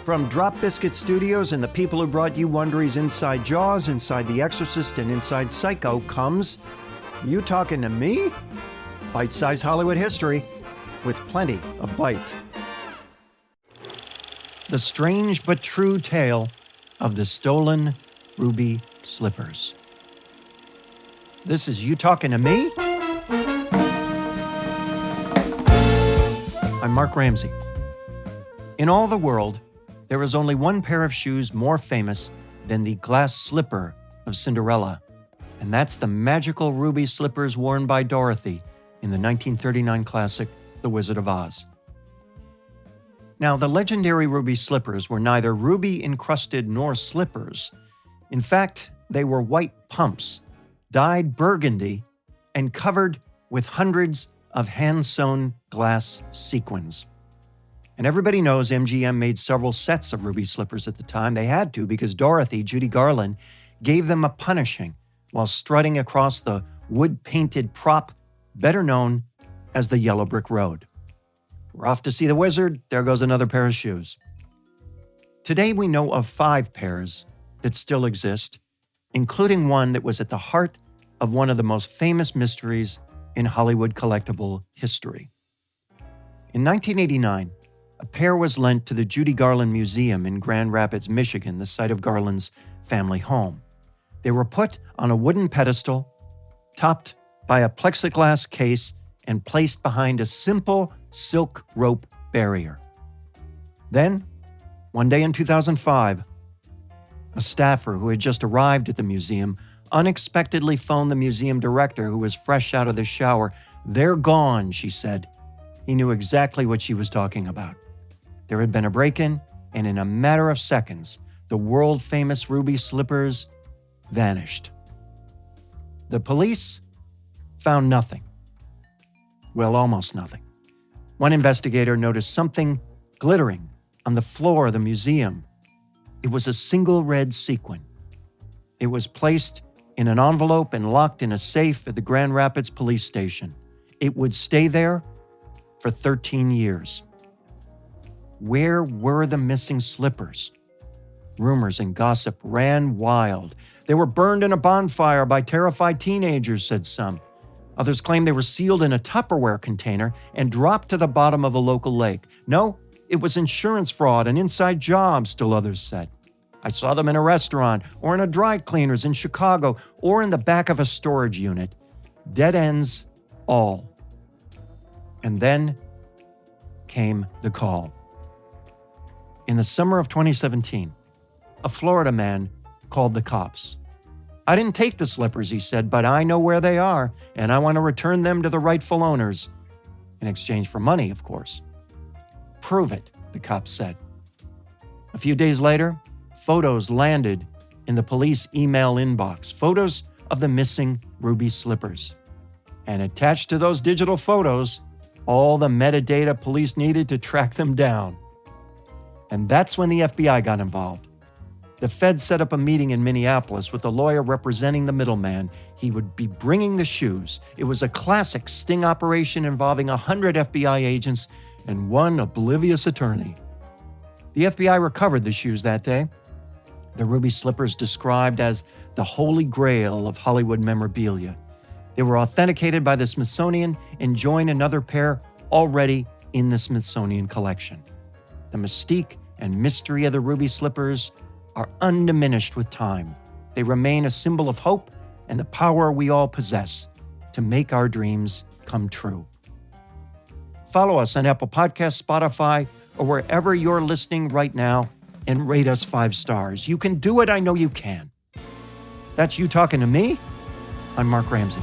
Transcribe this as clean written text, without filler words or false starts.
From Drop Biscuit Studios and the people who brought you Wondery's Inside Jaws, Inside The Exorcist, and Inside Psycho comes You Talking to Me? Bite-sized Hollywood history with plenty of bite. The strange but true tale of the stolen ruby slippers. This is You Talking to Me? I'm Mark Ramsey. In all the world, there is only one pair of shoes more famous than the glass slipper of Cinderella, and that's the magical ruby slippers worn by Dorothy in the 1939 classic, The Wizard of Oz. Now, the legendary ruby slippers were neither ruby-encrusted nor slippers. In fact, they were white pumps, dyed burgundy, and covered with hundreds of hand-sewn glass sequins. And everybody knows MGM made several sets of ruby slippers at the time. They had to because Dorothy, Judy Garland, gave them a punishing while strutting across the wood-painted prop better known as the Yellow Brick Road. We're off to see the wizard. There goes another pair of shoes. Today we know of 5 pairs that still exist, including one that was at the heart of one of the most famous mysteries in Hollywood collectible history. In 1989, a pair was lent to the Judy Garland Museum in Grand Rapids, Michigan, the site of Garland's family home. They were put on a wooden pedestal, topped by a plexiglass case, and placed behind a simple silk rope barrier. Then, one day in 2005, a staffer who had just arrived at the museum unexpectedly phoned the museum director, who was fresh out of the shower. "They're gone," she said. He knew exactly what she was talking about. There had been a break-in, and in a matter of seconds, the world-famous ruby slippers vanished. The police found nothing. Well, almost nothing. One investigator noticed something glittering on the floor of the museum. It was a single red sequin. It was placed in an envelope and locked in a safe at the Grand Rapids police station. It would stay there for 13 years. Where were the missing slippers? Rumors and gossip ran wild. They were burned in a bonfire by terrified teenagers, said some. Others claimed they were sealed in a Tupperware container and dropped to the bottom of a local lake. No, it was insurance fraud, an inside job, still others said. I saw them in a restaurant or in a dry cleaner's in Chicago or in the back of a storage unit. Dead ends, all. And then came the call. In the summer of 2017, a Florida man called the cops. "I didn't take the slippers," he said, "but I know where they are, and I want to return them to the rightful owners." In exchange for money, of course. "Prove it," the cops said. A few days later, photos landed in the police email inbox, photos of the missing ruby slippers. And attached to those digital photos, all the metadata police needed to track them down. And that's when the FBI got involved. The feds set up a meeting in Minneapolis with a lawyer representing the middleman. He would be bringing the shoes. It was a classic sting operation involving 100 FBI agents and one oblivious attorney. The FBI recovered the shoes that day. The ruby slippers described as the holy grail of Hollywood memorabilia. They were authenticated by the Smithsonian and join another pair already in the Smithsonian collection. The mystique and mystery of the ruby slippers are undiminished with time. They remain a symbol of hope and the power we all possess to make our dreams come true. Follow us on Apple Podcasts, Spotify, or wherever you're listening right now, and rate us 5 stars. You can do it. I know you can. That's You Talking to Me. I'm Mark Ramsey.